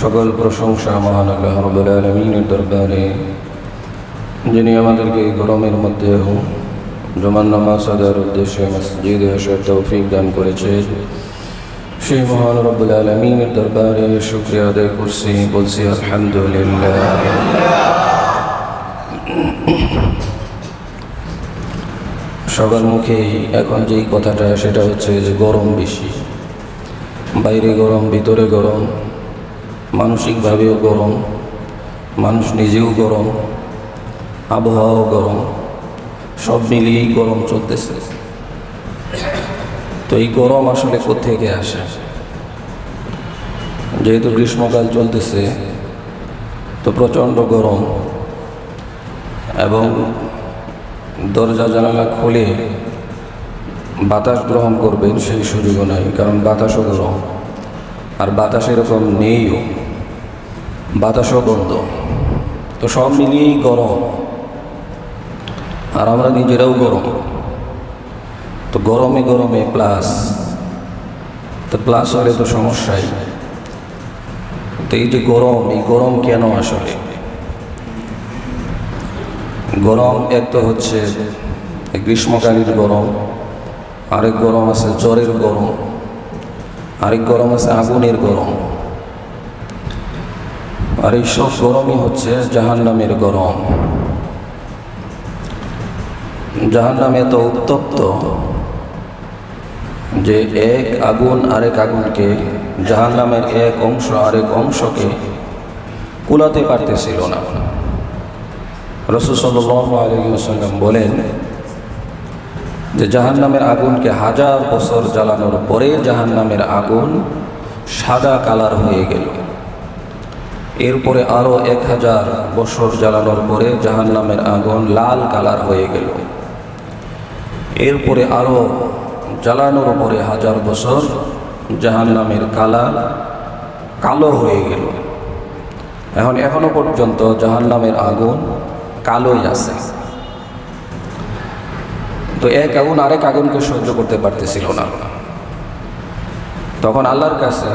সকল প্রশংসা মহান আল্লাহ রাব্বুল আলামিনের দরবারে, যিনি আমাদেরকে এই গরমের মধ্যেও জুমার নামাজ আদায়ের উদ্দেশ্যে মসজিদে আসার তৌফিক দান করেছে। সেই মহান রাব্বুল আলামিনের দরবারে শুকরিয়া আদায় করছি, বলছি আলহামদুলিল্লাহ। সবার মুখেই এখন যেই কথাটা সেটা হচ্ছে যে গরম বেশি, বাইরে গরম, ভিতরে গরম, মানসিকভাবেও গরম, মানুষ নিজেও গরম, আবহাওয়াও গরম, সব মিলিয়েই গরম চলতেছে। তো এই গরম আসলে কোত্থেকে আসে? যেহেতু গ্রীষ্মকাল চলতেছে, তো প্রচণ্ড গরম, এবং দরজা জানালা খুলে বাতাস গ্রহণ করবেন সেই সুযোগও নাই, কারণ বাতাসও গরম, আর বাতাস এরকম নেইও, বাতাসও বন্ধ। তো সব মিলিয়েই গরম, আর আমরা নিজেরাও গরম। তো গরমে গরমে প্লাস, তো প্লাস হলে তো সমস্যাই। তো এই যে গরম, এই গরম কেন আসলে? গরম এক তো হচ্ছে গ্রীষ্মকালীন গরম, আরেক গরম আছে জ্বরের গরম, আরেক গরম আছে আগুনের গরম, আর এই সব গরমই হচ্ছে জাহান্নামের গরম। জাহান্নাম এত উত্তপ্ত যে এক আগুন আরেক আগুনকে, জাহান্নামের এক অংশ আরেক অংশকে কুলাতে পারতেছিল না। রাসূল সাল্লাল্লাহু আলাইহি ওয়াসাল্লাম বলেন যে জাহান্নামের আগুনকে 1000 বছর জ্বালানোর পরে জাহান্নামের আগুন সাদা কালার হয়ে গেল। এরপরে আরও 1000 বছর জ্বালানোর পরে জাহান্নামের আগুন লাল কালার হয়ে গেল। এরপরে আরও জ্বালানোর পরে 1000 বছর জাহান্নামের কালার কালো হয়ে গেল। এখনো পর্যন্ত জাহান্নামের আগুন কালোই আছে। তো এক আগুন আরেক আগুনকে সহ্য করতে পারতেছিল না। তখন আল্লাহর কাছে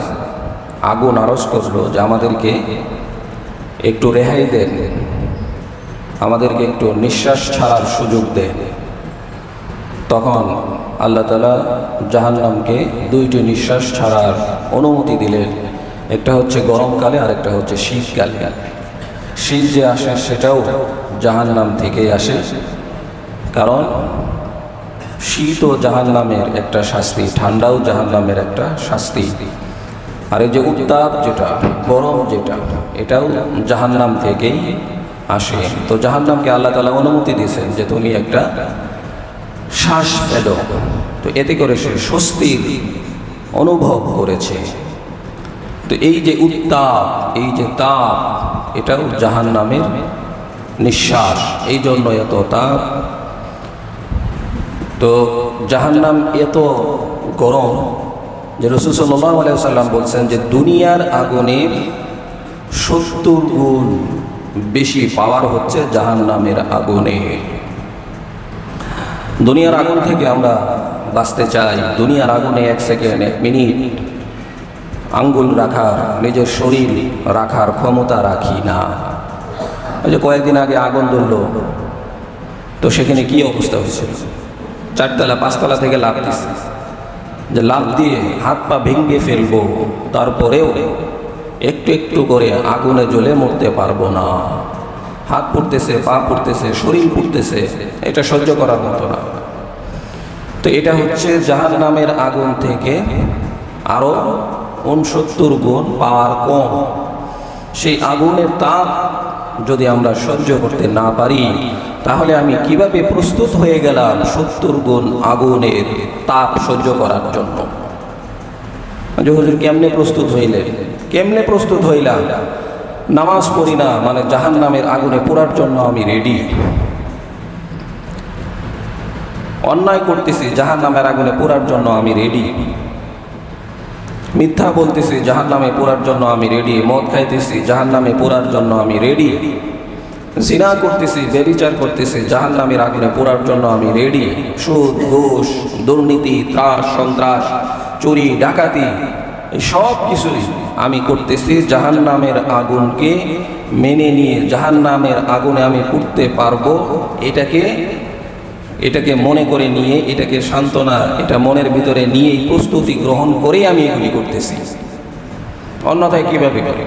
আগুন আরজ করলো যে আমাদেরকে একটু রেহাই দেন, আমাদেরকে একটু নিঃশ্বাস ছাড়ার সুযোগ দেন। তখন আল্লাহ তাআলা জাহান্নামকে 2টি নিঃশ্বাস ছাড়ার অনুমতি দিলেন। একটা হচ্ছে গরমকালে, আর একটা হচ্ছে শীতকালে। শীত যে আসে সেটাও জাহান্নাম থেকেই আসে, কারণ শীতও জাহান্নামের একটা শাস্তি, ঠান্ডাও জাহান্নামের একটা শাস্তি। আর এই যে উত্তাপ যেটা, গরম যেটা, এটাও জাহান্নাম থেকেই আসে। তো জাহান্নামকে আল্লাহ তাআলা অনুমতি দিয়েছেন যে তুমি একটা শ্বাস ফেলো। তো এতে করে সে স্বস্তির অনুভব করেছে। তো এই যে উত্তাপ, এই যে তাপ, এটাও জাহান্নামের নিঃশ্বাস, এই জন্য এত তাপ। তো জাহান্নাম এত গরম যে রাসূল সাল্লাল্লাহু আলাইহি ওয়াসাল্লাম বলছেন যে দুনিয়ার আগুনের 70 গুণ বেশি পাওয়ার হচ্ছে জাহান্নামের আগুনে। দুনিয়ার আগুন থেকে আমরা বাঁচতে চাই, দুনিয়ার আগুনে 1 সেকেন্ড 1 মিনিট আঙ্গুল রাখার, নিজের শরীর রাখার ক্ষমতা রাখি না। ওই যে কয়েকদিন আগে আগুন ধরল, তো সেখানে কি অবস্থা হয়েছিল? 4তলা 5তলা থেকে লাফ দিচ্ছে, যে লাফ দিয়ে হাত পা ভেঙে ফেলবো, তারপরেও একটু একটু করে আগুনে জ্বলে মরতে পারবো না। হাত পুড়তেছে, পা পুড়তেছে, শরীর পুড়তেছে, এটা সহ্য করার মতো না। তো এটা হচ্ছে জাহান্নামের আগুন থেকে আরো 69 গুণ পাওয়ার কম। সেই আগুনের তাপ যদি আমরা সহ্য করতে না পারি, তাহলে আমি কিভাবে প্রস্তুত হয়ে গেলাম 70 গুণ আগুনের তাপ সহ্য করার জন্য? হুজুর কেমনে প্রস্তুত হইলেন? কেমনে প্রস্তুত হইলাম? নামাজ পড়ি না মানে জাহান্নামের আগুনে পোড়ার জন্য আমি রেডি। অন্যায় করতেছি, জাহান্নামের আগুনে পোড়ার জন্য আমি রেডি। মিথ্যা বলতেছি, জাহান্নামে পোড়ার জন্য আমি রেডি। মদ খাইতেছি, জাহান্নামে পোড়ার জন্য আমি রেডি। জিনা করতেছি, ব্যভিচার করতেছি, জাহান্নামের আগুনে পোড়ার জন্য আমি রেডি। সুদ, ঘুষ, দুর্নীতি, ত্রাস, সন্ত্রাস, চুরি, ডাকাতি, এই সব কিছুই আমি করতেছি জাহান্নামের আগুনকে মেনে নিয়ে, জাহান্নামের আগুনে আমি পুড়তে পারবো এটাকে মনে করে নিয়ে, এটাকে সান্ত্বনা, এটা মনের ভিতরে নিয়ে এই প্রস্তুতি গ্রহণ করেই আমি এগুলি করতেছি। অন্যথায় কিভাবে করে?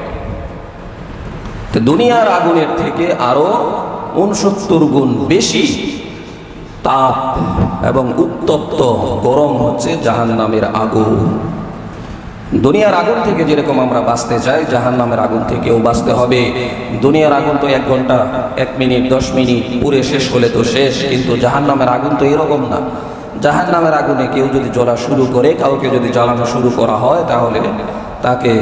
তো দুনিয়ার আগুনের থেকে আরো 69 গুণ বেশি তাপ এবং উত্তপ্ত গরম হচ্ছে জাহান্নামের আগুন। দুনিয়ার আগুন থেকে যেরকম আমরা বাঁচতে চাই, জাহান্নামের আগুন থেকেও বাঁচতে হবে। দুনিয়ার আগুন তো 1 ঘন্টা, 1 মিনিট, 10 মিনিট পুড়ে শেষ হলে তো শেষ, কিন্তু জাহান্নামের আগুন তো এরকম না। জাহান্নামের আগুনে কেউ যদি জ্বলা শুরু করে, কাউকে যদি জ্বালানো শুরু করা হয়, তাহলে তাকে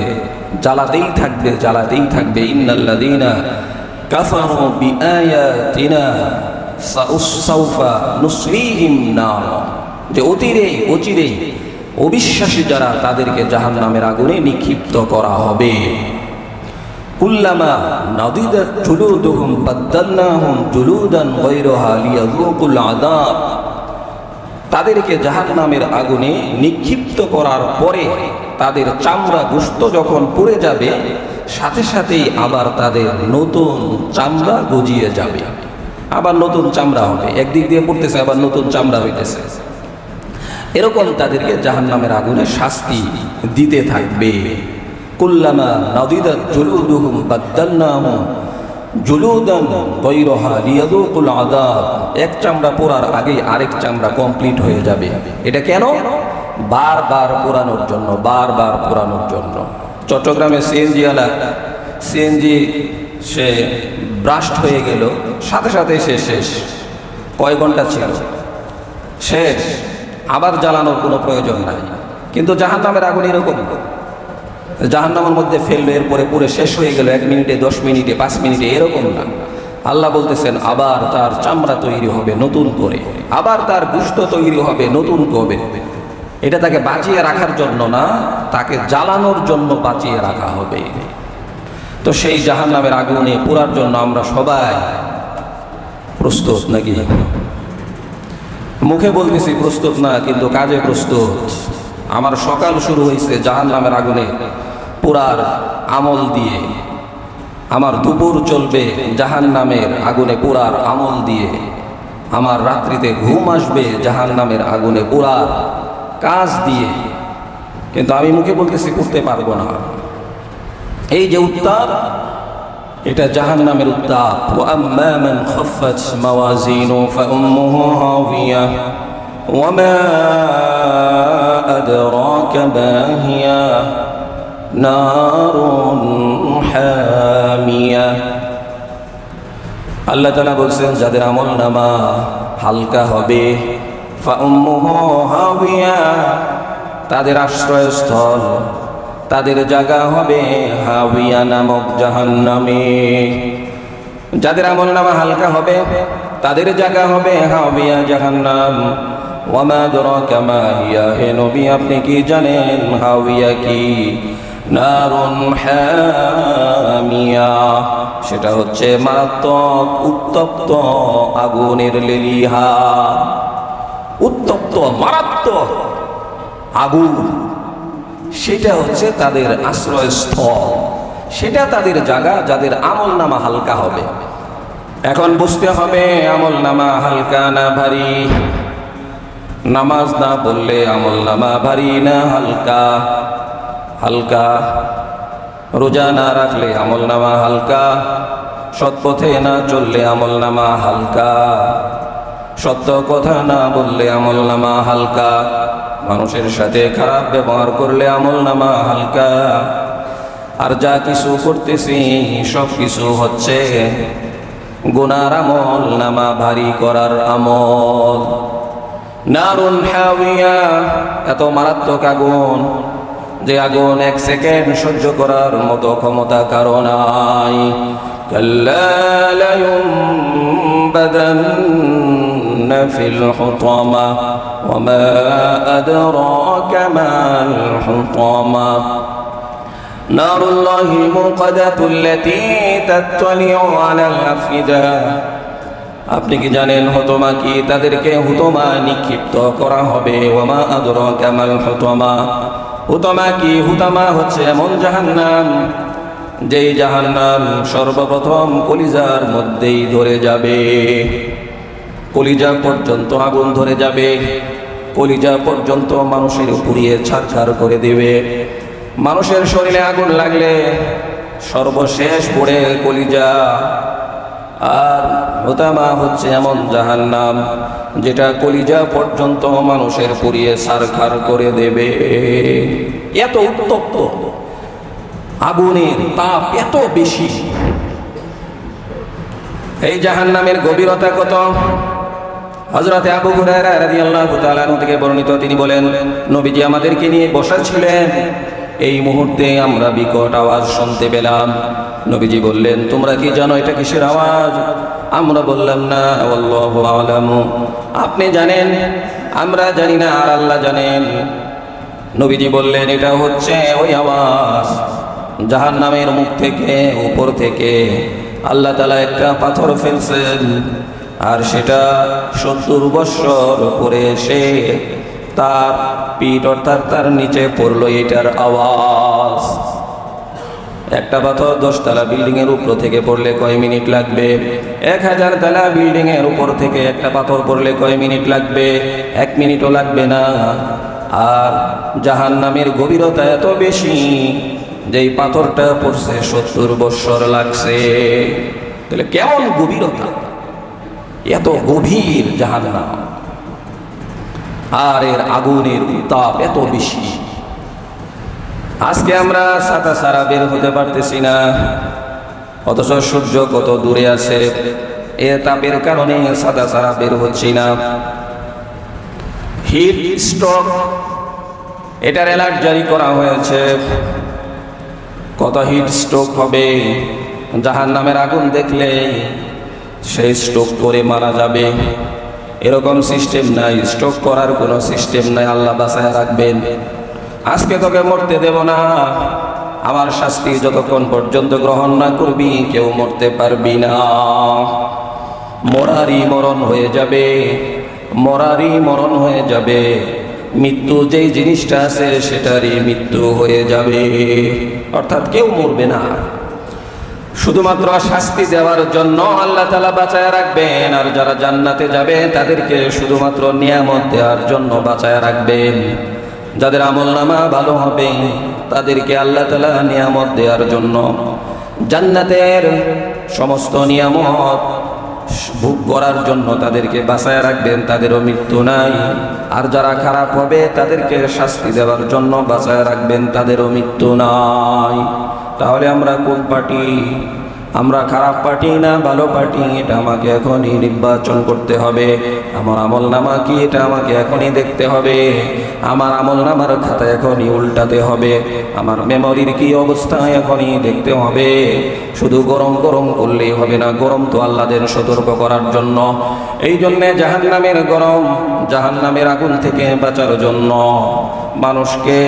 জ্বালাতেই থাকবে, জ্বালাতেই থাকবে। ইন্নাল্লাযীনা কাফারু বিআয়াতিনা সাউফা নুসলিহিম নার, যে অচিরেই অবিশ্বাসী যারা, তাদেরকে জাহান্নামের আগুনে নিক্ষিপ্ত করা হবে। কুল্লামা নাদিদাত জুলুদুহুম বাদদালনাহুম জুলুদান গায়রাহা লিয়াযুকুল আযাব, তাদেরকে জাহান্নামের আগুনে নিক্ষিপ্ত করার পরে তাদের চামড়া গোশত যখন পুড়ে যাবে, সাথে সাথেই আবার তাদের নতুন চামড়া গজিয়ে যাবে, আবার নতুন চামড়া হবে। একদিক দিয়ে পড়তেছে, আবার নতুন চামড়া হইতেছে। এরকম তাদেরকে জাহান্নামের আগুনে শাস্তি দিতে থাকবে। কুল্লামা নাদিদাত জুলুদুহুম বাদদালনাহুম জুলুদান গায়রাহা লিয়াযুকুল আযাব, এক চামড়া পোড়ার আগেই আরেক চামড়া কমপ্লিট হয়ে যাবে। এটা কেন? বারবার পোড়ানোর জন্য, বারবার পোড়ানোর জন্য। চট্টগ্রামে সিএনজি সে ব্রাস্ট হয়ে গেল, সাথে সাথে সে শেষ। কয় ঘন্টা ছিল, শেষ। আবার জ্বালানোর কোনো প্রয়োজন নাই। কিন্তু জাহান্নামের আগুন এরকম, জাহান্নামের মধ্যে ফেললো, এরপরে পুরো শেষ হয়ে গেল 1 মিনিটে, 10 মিনিটে, 5 মিনিটে, এরকম না। আল্লাহ বলতেছেন আবার তার চামড়া তৈরি হবে নতুন করে, আবার তার গোশত তৈরি হবে নতুন করে। এটা তাকে বাঁচিয়ে রাখার জন্য না, তাকে জ্বালানোর জন্য বাঁচিয়ে রাখা হবে। তো সেই জাহান্নামের আগুনে পোড়ার জন্য আমরা সবাই প্রস্তুত নাকি? মুখে বলতেছি প্রস্তুত না, কিন্তু কাজে প্রস্তুত। আমার সকাল শুরু হয়েছে জাহান্নামের আগুনে পোড়ার আমল দিয়ে, আমার দুপুর চলবে জাহান্নামের আগুনে পোড়ার আমল দিয়ে, আমার রাত্রিতে ঘুম আসবে জাহান্নামের আগুনে পোড়ার কাজ দিয়ে। কিন্তু আমি মুখে বলতেছি করতে পারবো না। এই যে উত্তাপ, এটা জাহান্নামের উত্তাপ। ওয়া আম্মা মান খাফফাত মাওয়াজিনু ফাউম্মুহু হাওিয়া ওয়া মা আদরাকা মা হিয়া নারুন হামিয়া। আল্লাহ তাআলা বলছেন যাদের আমলনামা হালকা হবে, ফাউম্মুহু হাওিয়া, তাদের আশ্রয়স্থল, তাদের জায়গা হবে হাওিয়া নামক জাহান্নামে। যাদের আমলনামা হালকা হবে তাদের জায়গা হবে হাওিয়া জাহান্নাম। ওয়া মা আদরাকা মা হিয়া, হে নবী আপনি কি জানেন হাওিয়া কি? নারুন হামিয়া, সেটা হচ্ছে মারাত্মক উত্তপ্ত আগুনের লেলিহা। উত্তপ্ত মারাত্মক আগুন, সেটা হচ্ছে তাদের আশ্রয়স্থল, সেটা তাদের জায়গা, যাদের আমলনামা হালকা হবে। এখন বুঝতে হবে আমলনামা হালকা না ভারী। নামাজ না পড়লে আমলনামা ভারী না হালকা? হালকা। রোজা না রাখলে আমলনামা হালকা। সৎ পথে না চললে আমলনামা হালকা। সত্য কথা না বললে আমলনামা হালকা। মানুষের সাথে খারাপ ব্যবহার করলে আমলনামা হালকা। আর যা কিছু করতেছি সব কিছু হচ্ছে গুনার আমল, নামা ভারী করার আমল। নারুন হাওিয়া, এত মারাত্মক আগুন যে আগুন 1 সেকেন্ড সহ্য করার মতো ক্ষমতা কারো নাই। কাল্লা লায়ুনবাদান্না ফিল হুতামা ওয়া মা আদরাকা মাল হুতামা নারুল্লাহিল মুকাদাতুল্লাতী তাত্তালিউ আলাল আফইদা। আপনি কি জানেন হুতামা কি? তাদেরকে হুতামা নিক্ষিপ্ত করা হবে। ওয়া মা আদরাকা মাল হুতামা, হুতামা কি? হুতামা হচ্ছে এমন জাহান্নাম, যেই জাহান্নাম সর্বপ্রথম কলিজার মধ্যেই ধরে যাবে। কলিজা পর্যন্ত আগুন ধরে যাবে, কলিজা পর্যন্ত মানুষের পুড়িয়ে ছারখার করে দেবে। মানুষের শরীরে আগুন লাগলে সর্বশেষ পড়ে কলিজা। আর হুতামা হচ্ছে এমন জাহান্নাম যেটা কলিজা পর্যন্ত মানুষের পুড়িয়ে ছারখার করে দেবে। এত উত্তপ্ত, আগুনের তাপ এত বেশি। এই জাহান্নামের গভীরতা কত? হযরতে আবু হুরায়রা রাদিয়াল্লাহু তাআলা আনহু থেকে বর্ণিত, তিনি বলেন, নবীজি আমাদেরকে নিয়ে বসা ছিলেন, এই মুহূর্তে আমরা বিকট আওয়াজ শুনতে পেলাম। নবীজি বললেন, তোমরা কি জানো এটা কিসের আওয়াজ? আমরা বললাম, না, আল্লাহু আ'লামু, আপনি জানেন, আমরা জানি না, আর আল্লাহ জানেন। নবীজি বললেন, এটা হচ্ছে ওই আওয়াজ, জাহান্নামের মুখ থেকে, উপর থেকে আল্লাহ তাআলা একটা পাথর ফেলছেন, আর সেটা 70 বৎসর পরে এসে তার পিঠ অর্থাৎ তার নিচে পড়লো, এটার আওয়াজ। একটা পাথর 10 তলা বিল্ডিং এর উপর থেকে পড়লে কয় মিনিট লাগবে? 1000 তলা বিল্ডিং এর উপর থেকে একটা পাথর পড়লে কয় মিনিট লাগবে? 1 মিনিটও লাগবে না। আর জাহান্নামের গভীরতা এত বেশি, যেই পাথরটা পড়ছে 70 বৎসর লাগছে। তাহলে কেমন গভীরতা, এত গভীর জাহান্নাম, আর এর আগুনের উত্তাপ এত বেশি। আজকে আমরা ছাতা ছাড়া বের হতে পারতেছি না, অথচ সূর্য কত দূরে আছে, এ তাপের কারণে ছাতা ছাড়া বের হচ্ছি না। হিট স্ট্রোক, এটার অ্যালার্ট জারি করা হয়েছে। কত হিট স্ট্রোক হবে, জাহান্নামের আগুন দেখলে সেই স্ট্রোক করে মারা যাবে, এরকম সিস্টেম নাই, স্ট্রোক করার কোনো সিস্টেম নাই। আল্লাহ বাঁচায় রাখবেন। আজকে তোকে মরতে দেব না, আমার শাস্তি যতক্ষণ পর্যন্ত গ্রহণ না করবি কেউ মরতে পারবি না। মরারই মরণ হয়ে যাবে, মরারই মরণ হয়ে যাবে। মৃত্যু যেই জিনিসটা আছে সেটারই মৃত্যু হয়ে যাবে, অর্থাৎ কেউ মরবে না। শুধুমাত্র শাস্তি দেওয়ার জন্য আল্লাহ তাআলা বাঁচায় রাখবেন, আর যারা জান্নাতে যাবে তাদেরকে শুধুমাত্র নিয়ামত দেওয়ার জন্য বাঁচায় রাখবেন। যাদের আমলনামা ভালো হবে তাদেরকে আল্লাহ তাআলা নিয়ামত দেওয়ার জন্য, জান্নাতের সমস্ত নিয়ামত ভোগ করার জন্য তাদেরকে বাঁচায় রাখবেন, তাদেরও মৃত্যু নাই। আর যারা খারাপ হবে তাদেরকে শাস্তি দেওয়ার জন্য বাঁচায় রাখবেন, তাদেরও মৃত্যু নাই। তাহলে আমরা কোন পার্টি? আমরা খারাপ পার্টি না ভালো পার্টি? এটা আমাকে এখনই নির্বাচন করতে হবে। আমার আমল নামা কি, এটা আমাকে এখনই দেখতে হবে। আমার আমল নামার খাতা এখনই উল্টাতে হবে। আমার মেমোরির কি অবস্থা এখনই দেখতে হবে। শুধু গরম গরম করলেই হবে না, গরম তো আল্লাহদের সতর্ক করার জন্য। এই জন্যে জাহান্নামের গরম, জাহান্নামের আগুন থেকে বাঁচার জন্য মানুষকে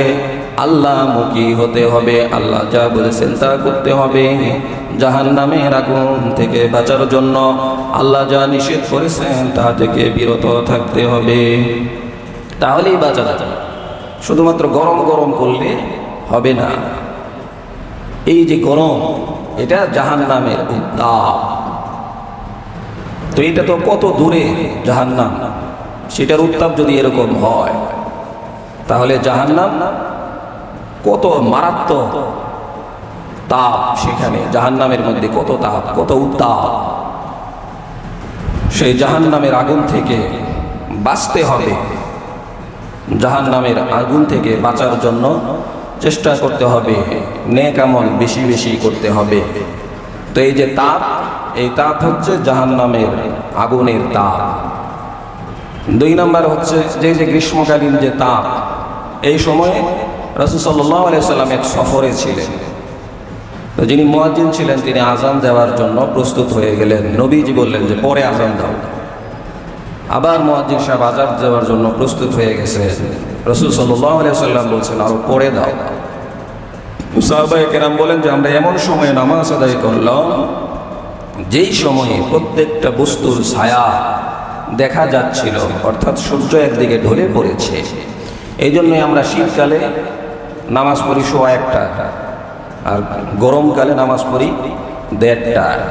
আল্লাহমুখী হতে হবে। আল্লাহ যা বলেছেন তা করতে হবে। জাহান্নামের আগুন থেকে বাঁচার জন্য আল্লাহ যা নিষেধ করেছেন তা থেকে বিরত থাকতে হবে, তাহলেই বাঁচা যাবে। শুধুমাত্র গরম গরম করলে হবে না। এই যে গরম, এটা জাহান্নামের উত্তাপ। তো এটা তো কত দূরে জাহান্নাম, সেটার উত্তাপ যদি এরকম হয় তাহলে জাহান্নাম কত মারাত্মক তাপ, সেখানে জাহান্নামের মধ্যে কত তাপ, কত উত্তাপ। সেই জাহান্নামের আগুন থেকে বাঁচতে হবে। জাহান্নামের আগুন থেকে বাঁচার জন্য চেষ্টা করতে হবে, নেক আমল বেশি বেশি করতে হবে। তো এই যে তাপ, এই তাপ হচ্ছে জাহান্নামের আগুনের তাপ। 2 নম্বর হচ্ছে যে গ্রীষ্মকালীন যে তাপ, এই সময়ে রাসূল সাল্লাল্লাহু আলাইহি ওয়াসাল্লাম এক সফরে ছিলেন। তো যিনি মুয়াজ্জিন ছিলেন তিনি আযান দেওয়ার জন্য প্রস্তুত হয়ে গেলেন। নবীজি বললেন যে পরে আযান দাও। আবার মুয়াজ্জিন সাহেব আযান দেওয়ার জন্য প্রস্তুত হয়ে গেছে। রাসূল সাল্লাল্লাহু আলাইহি ওয়াসাল্লাম বলছেন আরো পরে দাও। সাহাবায়ে কেরাম বলেন যে আমরা এমন সময়ে নামাজ আদায় করলাম যেই সময়ে প্রত্যেকটা বস্তুর ছায়া দেখা যাচ্ছিল, অর্থাৎ সূর্য একদিকে ঢলে পড়েছে। এই জন্যই আমরা শীতকালে নামাজ পড়ি 1:15, আর গরমকালে নামাজ পড়ি 1:30।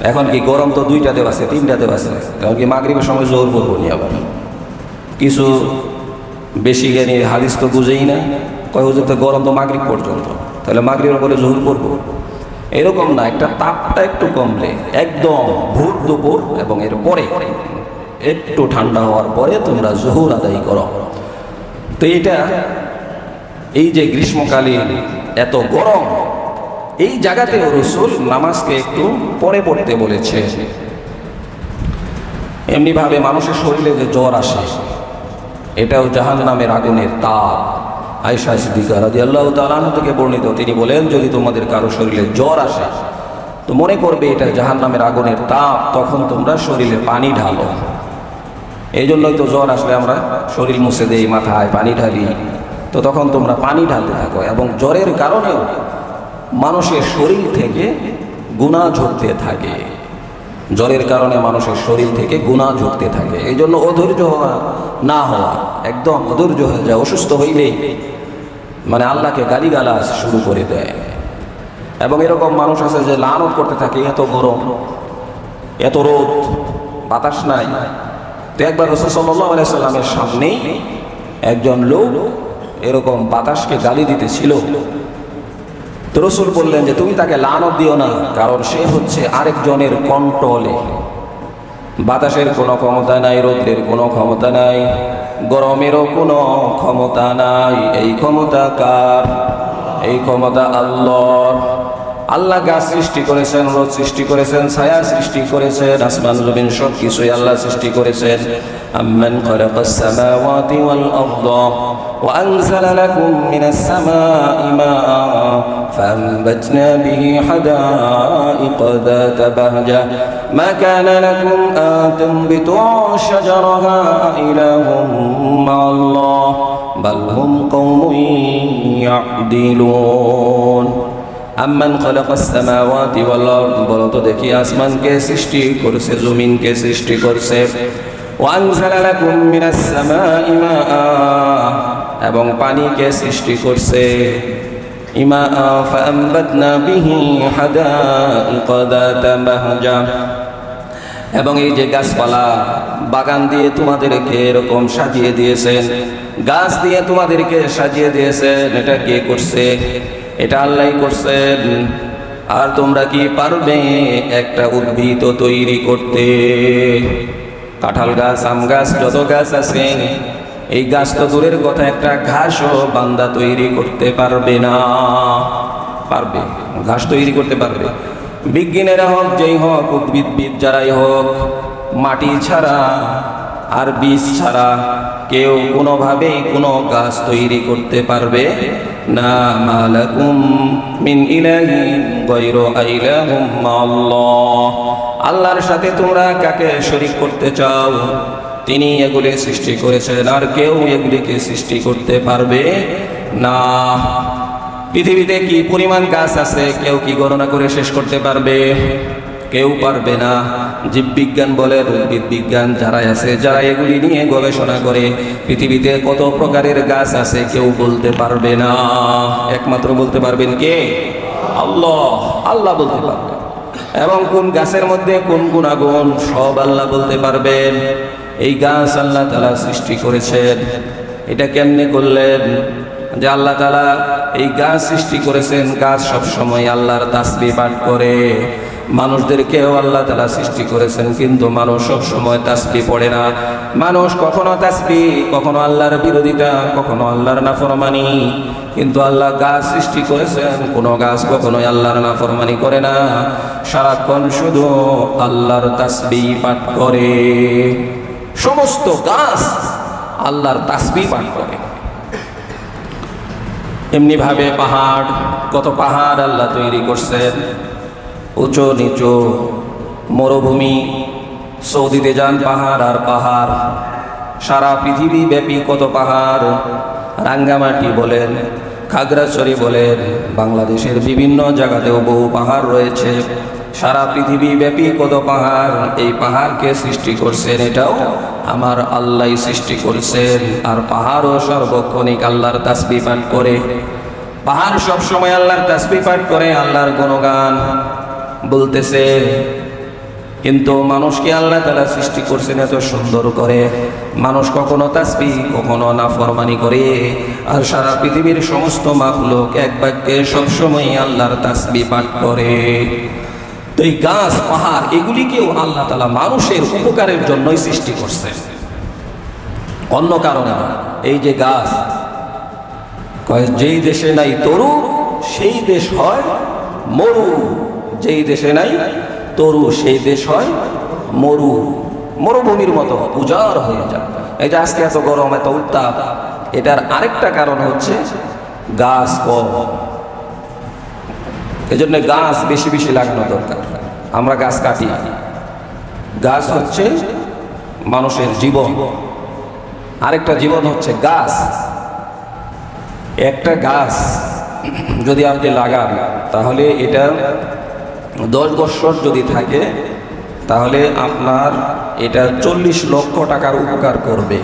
এখন কি গরম তো 2টাতে বাজে, 3টাতে বাজে, এখন কি মাগরিবের সময় জোর করবো নি? আবার কিছু বেশি জ্ঞানী হাদিস তো বুঝেই না, কয় হুজুর তো গরম তো মাগরিব পর্যন্ত, তাহলে মাগরিবের পরে জোহর করবো? এরকম না, একটা তাপটা একটু কমলে একদম ভোর দুপুর এবং এর পরে একটু ঠান্ডা হওয়ার পরে তোমরা জোহর আদায় করো। তো এই যে গ্রীষ্মকালীন এত গরম, এই জায়গাতে রাসূল নামাজকে একটু পরে পড়তে বলেছে। এমনিভাবে মানুষের শরীরে যে জ্বর আসে, এটাও জাহান্নামের আগুনের তাপ। আয়েশা সিদ্দিকা রাদিয়াল্লাহু তাআলা আনহা থেকে বর্ণিত, তিনি বলেন, যদি তোমাদের কারো শরীরে জ্বর আসে তো মনে করবে এটা জাহান্নামের আগুনের তাপ, তখন তোমরা শরীরে পানি ঢালো। এই জন্যই তো জ্বর আসলে আমরা শরীর মুছে দেই, মাথায় পানি ঢালি। তো তখন তোমরা পানি ঢালতে থাকো। এবং জ্বরের কারণেও মানুষের শরীর থেকে গুনাহ ঝরতে থাকে, জ্বরের কারণে মানুষের শরীর থেকে গুনাহ ঝরতে থাকে। এই জন্য অধৈর্য হওয়া না হওয়া, একদম অধৈর্য হয়ে যায়। অসুস্থ হইলেই মানে আল্লাহকে গালিগালাজ শুরু করে দেয়। এবং এরকম মানুষ আছে যে লানত করতে থাকে, এত গরম, এত রোদ, বাতাস নাই। তো একবার রাসূল সাল্লাল্লাহু আলাইহি সাল্লামের সামনেই একজন লোক এরকম বাতাসকে গালি দিতেছিল। তো রাসূল বললেন যে তুমি তাকে লানত দিও না, কারণ সে হচ্ছে আরেকজনের কন্ট্রোলে। বাতাসের কোনো ক্ষমতা নাই, রোদের কোনো ক্ষমতা নাই, গরমেরও কোনো ক্ষমতা নাই। এই ক্ষমতা কার? এই ক্ষমতা আল্লাহর। আল্লাহ গাছ সৃষ্টি করেছেন, রোদ সৃষ্টি করেছেন, ছায়া সৃষ্টি করেছেন, আসমান জমিন সব কিছুই আল্লাহ সৃষ্টি করেছেন। আম্মান খালাকাস সামাওয়াতি ওয়াল আরদা ওয়া আনজালা লাকুম মিনাস সামাই মাআ فأنبتنا به حدائق ذات بهجة ما كان لكم أن تنبتوا شجرها إله مع الله بل هم قوم يعدلون আম্মান খালাকাস সামাওয়াতি ওয়াল আরদ, বলো তো দেখি আসমানকে সৃষ্টি করেছে, জমিনকে সৃষ্টি করেছে। ওয়া আনজালা লাকুম মিনাস সামাই মাআ, এবং পানিকে সৃষ্টি করছে। ইমাআ ফাআমবাতনা বিহি হাদাইকা যাতা বাহজা, এবং এই যে গাছপালা, বাগান দিয়ে তোমাদেরকে এরকম সাজিয়ে দিয়েছেন, গাছ দিয়ে তোমাদেরকে সাজিয়ে দিয়েছেন। এটা কে করছে? এটা আল্লাহই করছেন। আর তোমরা কি পারবে একটা উদ্ভিদ তৈরি করতে? কাঁঠাল গাছ, আম গাছ, যত গাছ আছে, এই গাছ তো দূরের কথা, একটা ঘাসও বান্দা তৈরি করতে পারবে না। পারবে? ঘাস তৈরি করতে পারবে? বিজ্ঞানীরা হোক, যেই হোক, উদ্ভিদবিদ যারাই হোক, মাটি ছাড়া আর বীজ ছাড়া কেউ কোনোভাবেই কোনো গাছ তৈরি করতে পারবে না। মালাকুম মিন ইলাহিন গায়রু ইলাহুম মাআল্লাহ, আল্লাহর সাথে তোমরা কাকে শরীক করতে চাও? তিনি এগুলি সৃষ্টি করেছেন, আর কেউ এগুলিকে সৃষ্টি করতে পারবে না। পৃথিবীতে কি পরিমাণ গাছ আছে কেউ কি গণনা করে শেষ করতে পারবে? কেউ পারবে না। জীববিজ্ঞান বলে, উদ্ভিদ বিজ্ঞান যারা আছে, যারা এগুলি নিয়ে গবেষণা করে, পৃথিবীতে কত প্রকারের গাছ আছে কেউ বলতে পারবে না। একমাত্র বলতে পারবেন কে? আল্লাহ। আল্লাহ বলতে পারবেন। এবং কোন গাছের মধ্যে কোন গুণাগুণ সব আল্লাহ বলতে পারবেন। এই গাছ আল্লাহ তাআলা সৃষ্টি করেছেন। এটা কেমনে করলেন? যে আল্লাহ তাআলা এই গাছ সৃষ্টি করেছেন, গাছ সব সময় আল্লাহর তাসবিহ পাঠ করে। মানুষদেরকেও আল্লাহ তাআলা সৃষ্টি করেছেন, কিন্তু মানুষ সব সময় তাসবিহ পড়ে না। মানুষ কখনো তাসবিহ, কখনো আল্লাহর বিরোধিতা, কখনো আল্লাহর নাফরমানি। কিন্তু আল্লাহ গাছ সৃষ্টি করেছেন, কোনো গাছ কখনোই আল্লাহর নাফরমানি করে না, সারাক্ষণ শুধু আল্লাহর তাসবিহ পাঠ করে। সমস্ত গাছ আল্লাহর তাসবিহ পাঠ করে। এমনি ভাবে পাহাড়, কত পাহাড় আল্লাহ তৈরি করছেন, উঁচু নিচু, মরুভূমি, সৌদিতে যান পাহাড় আর পাহাড়, সারা পৃথিবী ব্যাপী কত পাহাড়। রাঙ্গামাটি বলেন, খাগড়াছড়ি বলেন, বাংলাদেশের বিভিন্ন জায়গাতেও বহু পাহাড় রয়েছে। সারা পৃথিবী ব্যাপী কত পাহাড়, এই পাহাড়কে সৃষ্টি করছেন এটাও আমার আল্লাহ সৃষ্টি করছেন। আর পাহাড়ও সর্বক্ষণিক আল্লাহর তাসবিহ পাঠ করে, পাহাড় সব সময় আল্লাহর তাসবিহ পাঠ করে, আল্লাহর গুণগান বলতেছে। কিন্তু মানুষকে আল্লাহ তাআলা সৃষ্টি করছেন এত সুন্দর করে, মানুষ কখনো তাসবিহ কখনো নাফরমানি করে। আর সারা পৃথিবীর সমস্ত মাখলুক এক বাক্যে সবসময় আল্লাহর তাসবিহ পাঠ করে। তো এই গাছ পাহাড় এগুলিকেও আল্লাহ তাআলা মানুষের উপকারের জন্যই সৃষ্টি করছে, অন্য কারণে না। এই যে গাছ কয়, যেই দেশে নাই তরু সেই দেশ হয় মরু, যেই দেশে নাই তরু সেই দেশ হয় মরু, মরুভূমির মতো উজাড় হয়ে যায়। এই যে আজকে এত গরম এত উত্তাপ, এটার আরেকটা কারণ হচ্ছে গাছ কম। এই জন্য গাছ বেশি বেশি লাগানো দরকার। আমরা গাছ কাটি, গাছ হচ্ছে মানুষের জীবন, আরেকটা জীবন হচ্ছে গাছ। একটা গাছ যদি আপনি লাগান তাহলে এটা 10 বছর যদি থাকে তাহলে আপনার এটা 40 লক্ষ টাকার উপকার করবে।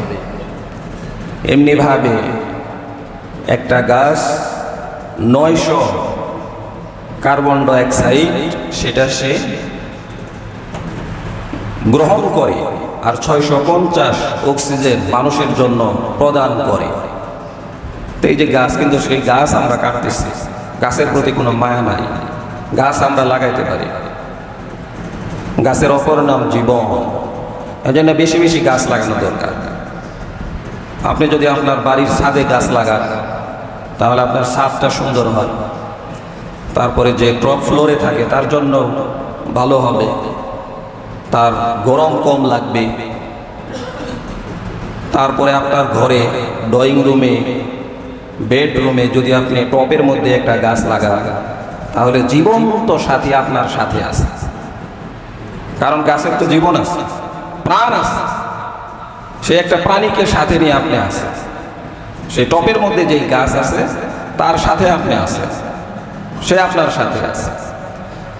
এমনিভাবে একটা গাছ 900 কার্বন ডাইঅক্সাইড সেটা সে গ্রহণ করে, আর 650 অক্সিজেন মানুষের জন্য প্রদান করে। তো এই যে গাছ, কিন্তু সেই গাছ আমরা কাটতেছি, গাছের প্রতি কোনো মায়া নাই। গাছ আমরা লাগাইতে পারি, গাছের অপর নাম জীবন। এই জন্য বেশি বেশি গাছ লাগানো দরকার। আপনি যদি আপনার বাড়ির ছাদে গাছ লাগান তাহলে আপনার ছাদটা সুন্দর হয়, তারপরে যে টপ ফ্লোরে থাকে তার জন্য ভালো হবে, তার গরম কম লাগবে। তারপরে আপনার ঘরে ড্রয়িং রুমে বেডরুমে যদি আপনি টপের মধ্যে একটা গাছ লাগান তাহলে জীবন্ত সাথী আপনার সাথে আছে, কারণ গাছের তো জীবন আছে, প্রাণ আছে। সে একটা প্রাণীকে সাথে নিয়ে আপনি আছে, সেই টপের মধ্যে যেই গাছ আছে তার সাথে আপনি আছে, সে আপনার সাথে আছে।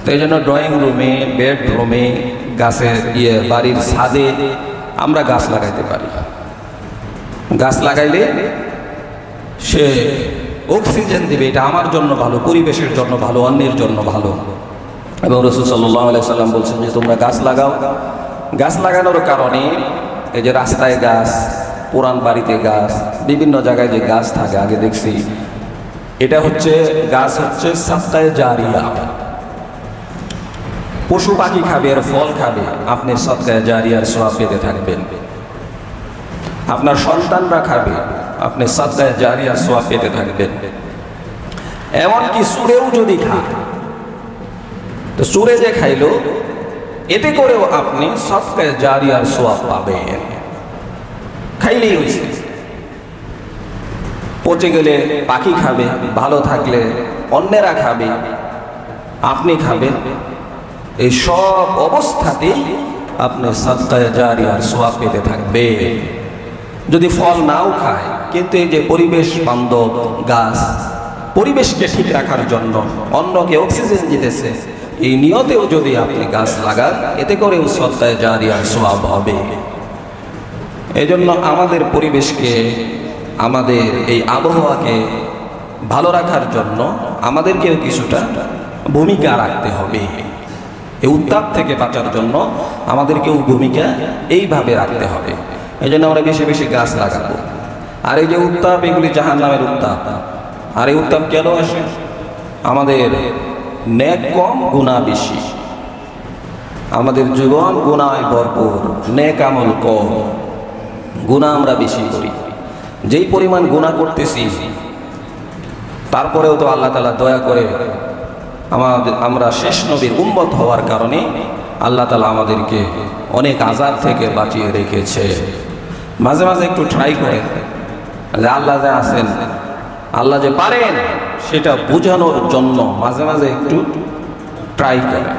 তো এই জন্য ড্রয়িং রুমে বেডরুমে গাছের বাড়ির ছাদে আমরা গাছ লাগাইতে পারি। গাছ লাগাইলে সে অক্সিজেন দিবে, এটা আমার জন্য ভালো, পরিবেশের জন্য ভালো, অন্যের জন্য ভালো। এবং রাসূল সাল্লাল্লাহু আলাইহি সাল্লাম বলছেন যে তোমরা গাছ লাগাও। গাছ লাগানোর কারণে এই যে রাস্তায় গাছ, পুরান বাড়িতে গাছ, বিভিন্ন জায়গায় যে গাছ থাকে আগে দেখছি, এটা হচ্ছে গাছ হচ্ছে সাদকায়ে জারিয়া। পশু পাখি খাবে আর ফল খাবে, আপনি সাদকায়ে জারিয়ার সওয়াব পেতে থাকবেন। আপনার সন্তানরা খাবে, আপনি সাদকায়ে জারিয়ার সওয়াব পেতে থাকবেন। এমনকি সুরেও যদি খায়, তো সুরে যে খাইলো এতে করেও আপনি সাদকায়ে জারিয়ার সওয়াব পাবেন। খাইলেই হয়েছে। পচে গেলে পাখি খাবে, ভালো থাকলে অন্যেরা খাবে, আপনি খাবেন। এই সব অবস্থাতেই আপনি সাদকায়ে জারিয়ার সওয়াব পেতে থাকবেন। যদি ফল নাও খায়, কিন্তু এই যে পরিবেশ বান্ধব গাছ, পরিবেশকে ঠিক রাখার জন্য অন্যকে অক্সিজেন দিতেছে, এই নিয়তেও যদি আপনি গাছ লাগান এতে করেও সাদকায়ে জারিয়ার সওয়াব হবে। এই জন্য আমাদের পরিবেশকে, আমাদের এই আবহাওয়াকে ভালো রাখার জন্য আমাদেরকেও কিছুটা ভূমিকা রাখতে হবে। এই উত্তাপ থেকে বাঁচার জন্য আমাদেরকেও ভূমিকা এইভাবে রাখতে হবে। এই জন্য আমরা বেশি বেশি গাছ লাগাবো। আর এই যে উত্তাপ, এগুলি জাহান্নামের উত্তাপ। আর এই উত্তাপ কেন আসে? আমাদের নেক কম, গুনাহ বেশি। আমাদের জীবন গুনায় ভরপুর, নেক আমল কম, গুনাহ আমরা বেশি করি। যেই পরিমাণ গুনাহ করতেছি তারপরেও তো আল্লাহ তাআলা দয়া করে আমরা শেষ নবীর উম্মত হওয়ার কারণে আল্লাহ তাআলা আমাদেরকে অনেক আযাব থেকে বাঁচিয়ে রেখেছে। মাঝে মাঝে একটু ট্রাই করেন যে আল্লাহ যে আছেন, আল্লাহ যে পারেন, সেটা বোঝানোর জন্য মাঝে মাঝে একটু ট্রাই করেন।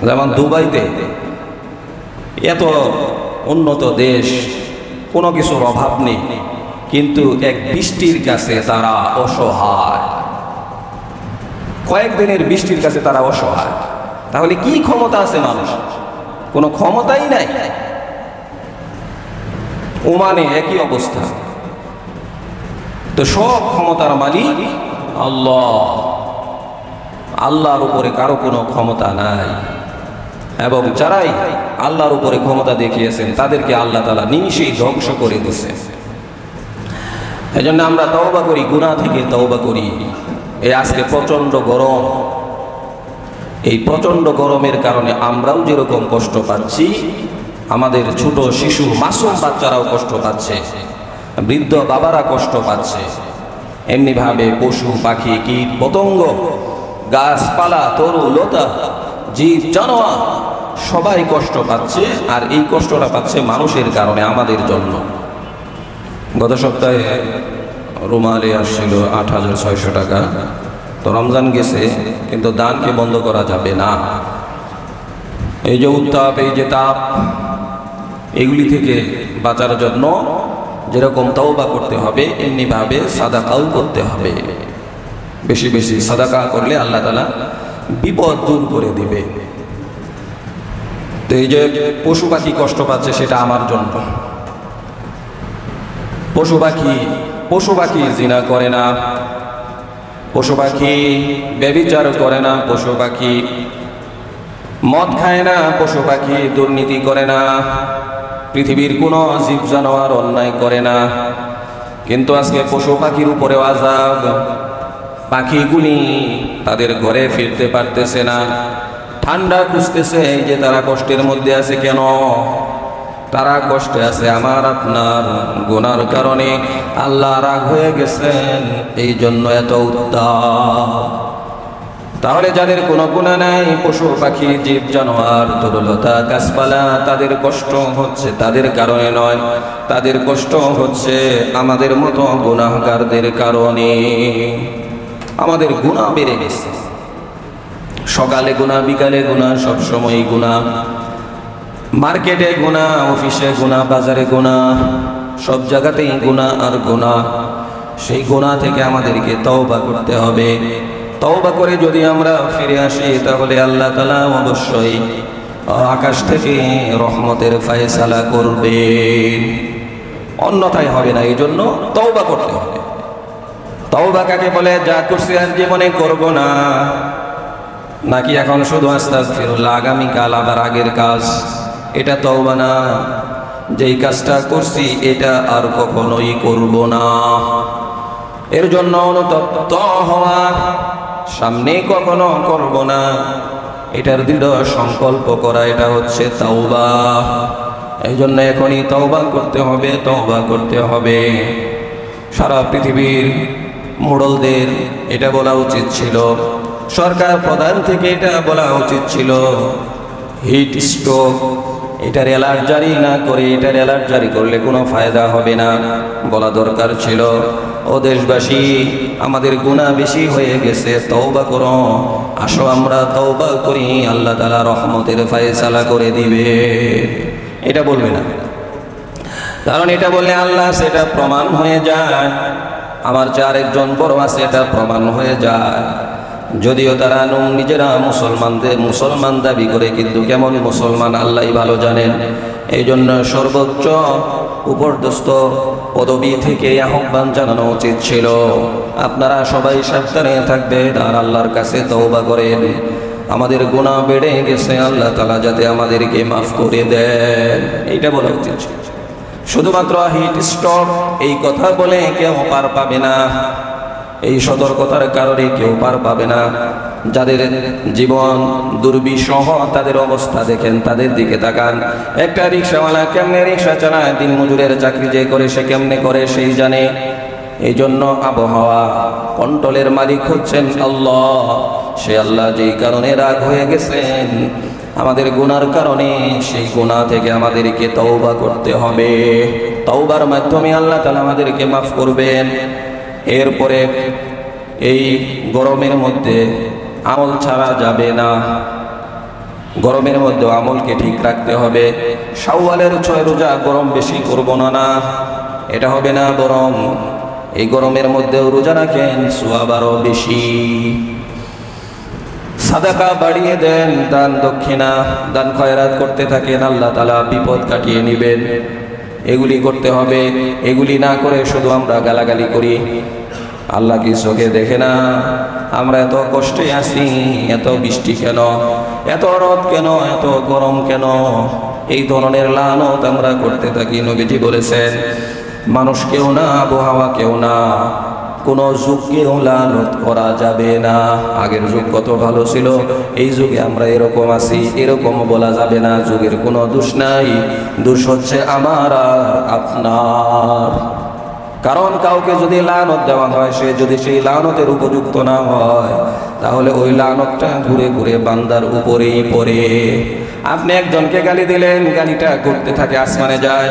যেমন দুবাইতে এত উন্নত দেশ, কোনো কিছুর অভাব নেই, কিন্তু এক বৃষ্টির কাছে তারা অসহায়। কয়েকদিনের বৃষ্টির কাছে তারা অসহায়। তাহলে কি ক্ষমতা আছে মানুষ? কোনো ক্ষমতাই নাই। ওমানে একই অবস্থা। তো সব ক্ষমতার মালিক আল্লাহ। আল্লাহর উপরে কারো কোনো ক্ষমতা নাই, এবং যারাই আল্লাহর উপরে ক্ষমতা দেখিয়েছেন তাদেরকে আল্লাহ তাআলা নিমিষেই ধ্বংস করে দিয়েছে। এই জন্য আমরা তওবা করি, গুনাহ থেকে তওবা করি। এই আজকে প্রচন্ড গরম, এই প্রচন্ড গরমের কারণে আমরাও যেরকম কষ্ট পাচ্ছি, আমাদের ছোট শিশু মাসুম বাচ্চারাও কষ্ট পাচ্ছে, বৃদ্ধ বাবারা কষ্ট পাচ্ছে, এমনিভাবে পশু পাখি কীট পতঙ্গ গাছপালা তরু লতা জীব জানোয়ার সবাই কষ্ট পাচ্ছে। আর এই কষ্টটা পাচ্ছে মানুষের কারণে, আমাদের জন্য। গত সপ্তাহে রুমালে আসছিল ৮,৬০০ টাকা। তো রমজান গেছে, কিন্তু দানকে বন্ধ করা যাবে না। এই যে উত্তাপ, এই যে তাপ, এগুলি থেকে বাঁচার জন্য যেরকম তওবা করতে হবে, এমনিভাবে সাদাকাও করতে হবে। বেশি বেশি সাদাকা করলে আল্লাহ তাআলা বিপদ দূর করে দিবে। তো এই যে পশু পাখি কষ্ট পাচ্ছে, সেটা আমার জন্য। পশু পাখি জিনা করে না, পশু পাখি ব্যভিচার করে না, পশু পাখি মদ খায় না, পশু পাখি দুর্নীতি করে না, পৃথিবীর কোনো জীব জানোয়ার অন্যায় করে না। কিন্তু আজকে পশু পাখির উপরেও আযাব। পাখিগুলি তাদের ঘরে ফিরতে পারতেছে না, ঠান্ডা খুঁজতেছে। এই যে তারা কষ্টের মধ্যে আছে, কেন তারা কষ্টে আছে? আমার আপনার গুনার কারণে আল্লাহ রাগ হয়ে গেছেন, এই জন্য এত উত্তাপ। তাহলে যাদের কোনো গুনাহ নাই, পশু পাখি জীব জানোয়ার তরুলতা গাছপালা, তাদের কষ্ট হচ্ছে তাদের কারণে নয়, তাদের কষ্ট হচ্ছে আমাদের মতো গুনাহগারদের কারণে। আমাদের গুনাহ বেড়ে গেছে, সকালে গুনাহ, বিকালে গুনাহ, সবসময় গুনাহ, মার্কেটে গুনাহ, অফিসে গুনাহ, বাজারে গুনাহ, সব জায়গাতেই গুনাহ আর গুনাহ। সেই গুনাহ থেকে আমাদেরকে তওবা করতে হবে। তওবা করে যদি আমরা ফিরে আসি, তাহলে আল্লাহ তাআলা অবশ্যই আকাশ থেকে রহমতের ফয়সালা করবেন, অন্যথায় হবে না। এই জন্য তওবা করতে হবে। তওবা কাকে বলে? যা করছি আর জীবনে করব না, নাকি এখন শুধু আস্তাগফিরুল্লাহ, আগামীকাল আবার আগের কাজ, এটা তওবা না। যেই কাজটা করছি এটা আর কখনোই করব না, এর জন্য অনুতপ্ত হওয়া, সামনে কখনো করব না, এটার দৃঢ় সংকল্প করা, এটা হচ্ছে তওবা। এই জন্য এখনই তওবা করতে হবে, তওবা করতে হবে। সারা পৃথিবীর মোড়লদের এটা বলা উচিত ছিল, সরকার প্রধান থেকে এটা বলা উচিত ছিল, হিট স্ট্রোক এটার অ্যালার্ট জারি না করে, এটার অ্যালার্ট জারি করলে কোনো ফায়দা হবে না, বলা দরকার ছিল। ও দেশবাসী, আমাদের গুনাহ বেশি হয়ে গেছে, তওবা করো, আসো আমরা তওবা করি, আল্লাহ তাআলা রহমতের ফয়সালা করে দিবে। এটা বলবে না, কারণ এটা বললে আল্লাহ সেটা প্রমাণ হয়ে যায়, আমার যে আরেকজন বড় আছে এটা প্রমাণ হয়ে যায়। যদিও তারা নিজেরা মুসলমান দাবি করে, কিন্তু কেমন মুসলমান আল্লাহই ভালো জানেন। এই জন্য সর্বোচ্চ উপরদস্ত পদবী থেকে আহ্বান জানানো উচিত ছিল, আপনারা সবাই সাবধানে থাকবেন আর আল্লাহর কাছে তওবা করেন। আমাদের গুনাহ বেড়ে গেছে, আল্লাহ তাআলা যাতে আমাদেরকে মাফ করে দেন, এইটা বলা উচিত ছিল। শুধুমাত্র হিট স্ট্রোক এই কথা বলে কেউ পার পাবে না, এই সতর্কতার কারণে কেউ পার পাবে না। যাদের জীবন দুর্বিষহ, তাদের অবস্থা দেখেন, তাদের দিকে তাকান। একটা রিক্সাওয়ালা কেমনে রিক্সা চালায়, দিন মজুরের চাকরি যে করে সে কেমনে করে সেই জানে। এই জন্য আবহাওয়া কন্ট্রোলের মালিক হচ্ছেন আল্লাহ। সে আল্লাহ যেই কারণে রাগ হয়ে গেছেন আমাদের গুনার কারণে, সেই গুনাহ থেকে আমাদেরকে তওবা করতে হবে। তওবার মাধ্যমে আল্লাহ তাআলা আমাদেরকে মাফ করবেন। এরপরে এই গরমের মধ্যে আমল ছাড়া যাবে না, গরমের মধ্যে আমলকে ঠিক রাখতে হবে। শাওয়ালের 6 রোজা গরম বেশি করব না, এটা হবে না, বরং এই গরমের মধ্যেও রোজা রাখেন, সওয়াব আরো বেশি। সাদাকা বাড়িয়ে দেন, দান দক্ষিণা দান খয়রাত করতে থাকেন, আল্লাহ তাআলা বিপদ কাটিয়ে নেবেন। এগুলি করতে হবে। এগুলি না করে শুধু আমরা গালাগালি করি। আল্লাহ কি চোখে দেখে না? আমরা এত কষ্টে আছি, এত বৃষ্টি কেন, এত রোদ কেন, এত গরম কেন? এই ধরনের লানত আমরা করতে থাকি। নবীজি বলেছেন, মানুষ কেউ না, আবহাওয়া কেউ না, কোন যুগকেও লানত করা যাবে না। আগের যুগ কত ভালো ছিল, এই যুগে আমরা এরকম আছি, এরকম বলা যাবে না। যুগের কোনো দোষ নাই, দোষ হচ্ছে আমার আর আপনার। কারণ কাউকে যদি লানত দেওয়া হয়, সে যদি সেই লানতের উপযুক্ত না হয়, তাহলে ওই লানতটা ঘুরে ঘুরে বান্দার উপরেই পড়ে। আপনি একজনকে গালি দিলেন, গালিটা করতে থাকে, আসমানে যায়,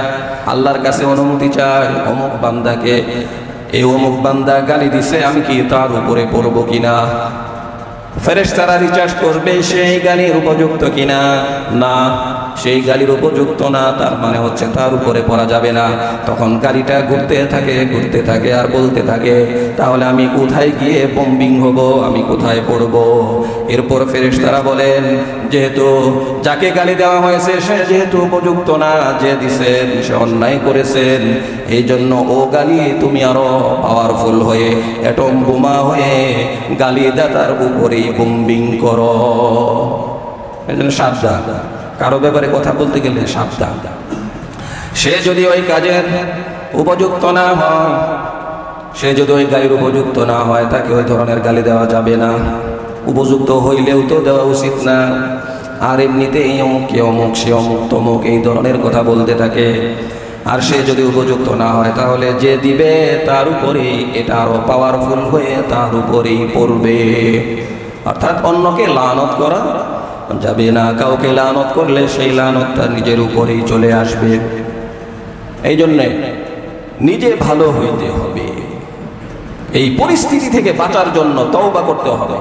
আল্লাহর কাছে অনুমতি চায়, অমুক বান্দাকে, এই অমুক বান্দা গালি দিছে, আমি কি তার উপরে পড়বো কিনা? ফেরেশতারা রিচার্জ করবে সেই গালির উপযুক্ত কিনা। না, সেই গালির উপযুক্ত না, তার মানে হচ্ছে তার উপরে পড়া যাবে না। তখন গাড়িটা ঘুরতে থাকে আর বলতে থাকে, তাহলে আমি কোথায় গিয়ে বম্বিং হব, আমি কোথায় পড়ব? এরপর ফেরেশতারা বলেন, যেহেতু যাকে গালি দেওয়া হয়েছে সে যেহেতু উপযুক্ত না, যে দিছেন সে অন্যায় করেছেন, এই জন্য ও গালি তুমি আরো পাওয়ারফুল হয়ে, অ্যাটম বোমা হয়ে গালি দাতার উপরেই বম্বিং করো। এই জন্য সাবধান, কারো ব্যাপারে কথা বলতে গেলে সাবধান। সে যদি ওই কাজের উপযুক্ত না হয়, সে যদি ওই গালির উপযুক্ত না হয়, তাকে ওই ধরনের গালি দেওয়া যাবে না। উপযুক্ত হইলেও তো দেওয়া উচিত না। আর এমনিতেই অমুক কে অমুক, সে অমুক তমুক, এই ধরনের কথা বলতে থাকে। আর সে যদি উপযুক্ত না হয়, তাহলে যে দিবে তার উপরেই এটা আরো পাওয়ারফুল হয়ে তার উপরেই পড়বে। অর্থাৎ অন্যকে লানত করা যাবে না। কাউকে লানত করলে সেই লানত তার নিজের উপরেই চলে আসবে। এই জন্যে নিজে ভালো হইতে হবে। এই পরিস্থিতি থেকে বাঁচার জন্য তওবা করতে হবে,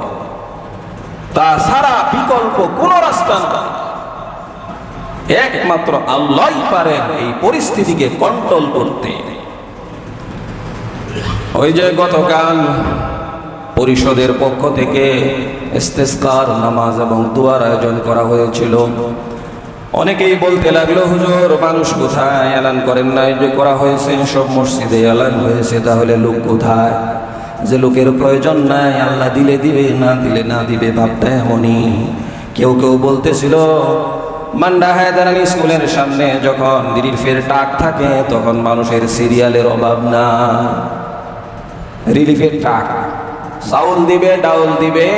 তাছাড়া বিকল্প কোনো রাস্তা নেই। একমাত্র আল্লাহই পারেন এই পরিস্থিতিকে কন্ট্রোল করতে। ওই যে গতকাল পরিষদের পক্ষ থেকে ইস্তেসকার নামাজ এবং দোয়ার আয়োজন করা হয়েছিল। অনেকেই বলতে লাগলো, হুজুর মানুষ কোথায়? এলান করেন নাই যে করা হয়েছে, সব মসজিদে এলান হয়েছে, তাহলে লোক কোথায়? যে লোকের প্রয়োজন নাই, আল্লাহ দিলে দিবে, না দিলে না দিবে, ভাবটা এমনই। কেউ কেউ বলতেছিল, মান্ডা হায়দারানি স্কুলের সামনে যখন রিলিফের টাক থাকে, তখন মানুষের সিরিয়ালের অভাব না। রিলিফের টাক, চাউল দিবে, ডাউল দিবে,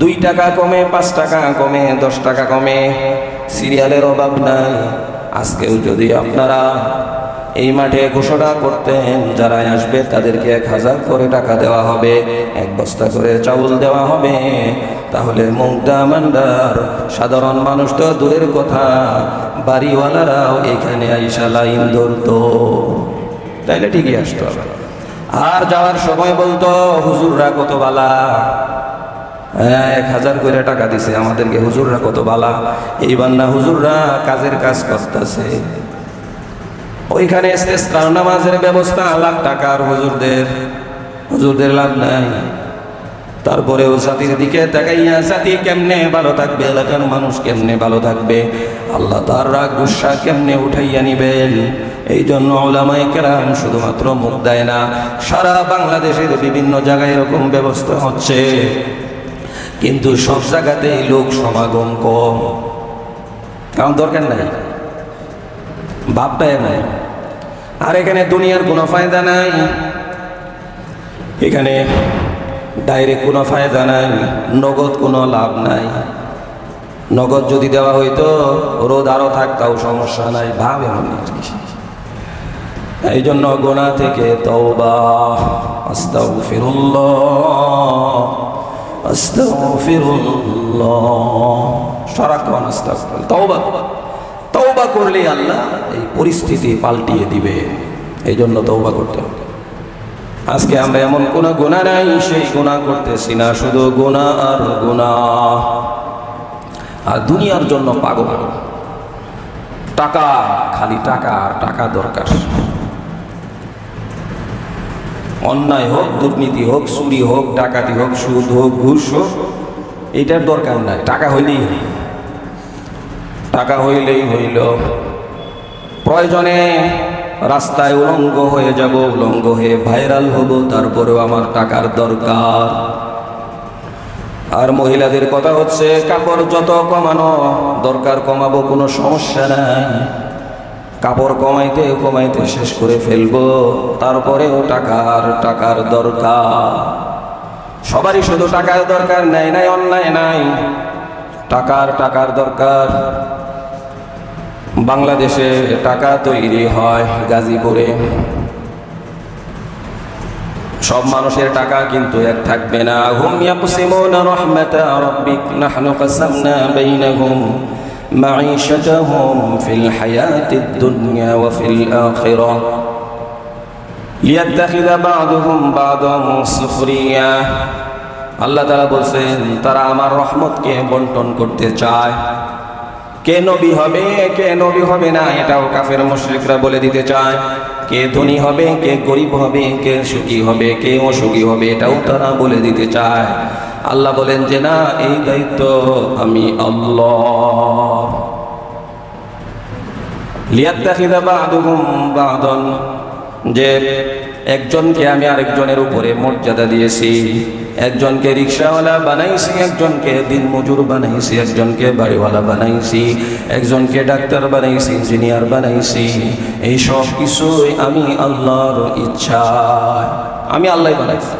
2 টাকা কমে, 5 টাকা কমে, 10 টাকা কমে, সিরিয়ালের অভাব নাই। আজকেও যদি আপনারা এই মাঠে ঘোষণা করতেন, যারা আসবে তাদেরকে 1000 করে টাকা দেওয়া হবে, 1 বস্তা করে চাউল দেওয়া হবে, তাহলে মুগদা মান্ডার সাধারণ মানুষ তো দূরের কথা, বাড়িওয়ালারাও এখানে আইসা লাইন ধরতো, তাইলে ঠিকই আসতো। আর যাওয়ার সময় বলতো, হুজুররা কত বালা, 1000 করে টাকা দিছে আমাদেরকে, হুজুররা কত বালা, এইবার না হুজুররা কাজের কাজ করতেছে। ওইখানে ইস্তেসকার নামাজের ব্যবস্থা, লাখ টাকার, হুজুরদের লাভ নাই। তারপরেও জাতির দিকে তাকাইয়া, জাতি কেমনে ভালো থাকবে, এলাকার মানুষ কেমনে ভালো থাকবে, আল্লাহ তার রাগ গুসা কেমনে উঠাইয়া নিবেন। এই জন্য উলামায়ে কেরাম শুধুমাত্র মুখ দেয় না, সারা বাংলাদেশের বিভিন্ন জায়গায় এরকম ব্যবস্থা হচ্ছে, কিন্তু সব জায়গাতেই লোক সমাগম কম। কারণ দরকার নাই, ভাবটাই নাই। আর এখানে দুনিয়ার কোনো ফায়দা নাই, এখানে ডাইরেক্ট কোনো ফায়দা নাই, নগদ কোনো লাভ নাই। নগদ যদি দেওয়া হইতো, রোদ আরো থাকতাও সমস্যা নাই, ভাব এমন। এই জন্য গুনাহ থেকে তওবা, আস্তাগফিরুল্লাহ, আস্তাগফিরুল্লাহ, সারাক্ষণ আস্তাগফিরুল্লাহ। তওবা করলে আল্লাহ এই পরিস্থিতি পাল্টিয়ে দিবে। এই জন্য তওবা করতে হবে। আজকে আমরা এমন কোনো গুনাহ নাই, সেই গুনাহ করতেছি না, শুধু গুনাহ আর গুনাহ। আর দুনিয়ার জন্য পাগল, টাকা, খালি টাকা আর টাকা দরকার। অন্যায় হোক, দুর্নীতি হোক, চুরি হোক, ডাকাতি হোক, সুদ হোক, ঘুষ হোক, এইটার দরকার নাই, টাকা হইলেই হইল। প্রয়োজনে রাস্তায় উলঙ্গ হয়ে যাব, উলঙ্গ হয়ে ভাইরাল হব, তারপরেও আমার টাকার দরকার। আর মহিলাদের কথা হচ্ছে কাপড় যত কমানো দরকার কমাবো, কোনো সমস্যা নাই। কাপড় কমাইতে কমাইতে শেষ করে ফেলবো, তারপরেও টাকার দরকার। সবারই শুধু টাকার দরকার নাই, অন্যায় নাই, টাকার দরকার। বাংলাদেশে টাকা তৈরি হয় গাজীপুরে। সব মানুষের টাকা কিন্তু এক থাকবে না। হুম ইয়াকসিমুনা রাহমাতা রাব্বিক নাহনু কাসামনা বাইনাহুম মাঈশাতাহুম ফিল হায়াতিদ দুনিয়া ওয়া ফিল আখিরাহ লিয়াত্তাখিযা বা'দুহুম বা'দান সুখরিয়া। আল্লাহ তাআলা বলেন তারা আমার রহমতকে বন্টন করতে চায়। কে নবী হবে কে নবী হবে না এটাও কাফের মুশরিকরা বলে দিতে চায়। কে ধনী হবে কে গরিব হবে, কে সুখী হবে কে অসুখী হবে, এটাও তারা বলে দিতে চায়। আল্লাহ বলেন যে না, এই দায়িত্ব আমি আল্লাহ। লিয়াত্তাখিযা বা'দুহুম বা'দান, যে একজনকে আমি আরেকজনের উপরে মর্যাদা দিয়েছি। একজনকে রিক্সাওয়ালা বানাইছি, একজনকে দিনমজুর বানাইছি, একজনকে বাড়িওয়ালা বানাইছি, একজনকে ডাক্তার বানাইছি, ইঞ্জিনিয়ার বানাইছি। এই সব কিছুই আমি আল্লাহর ইচ্ছায়, আমি আল্লাহ বানাইছি।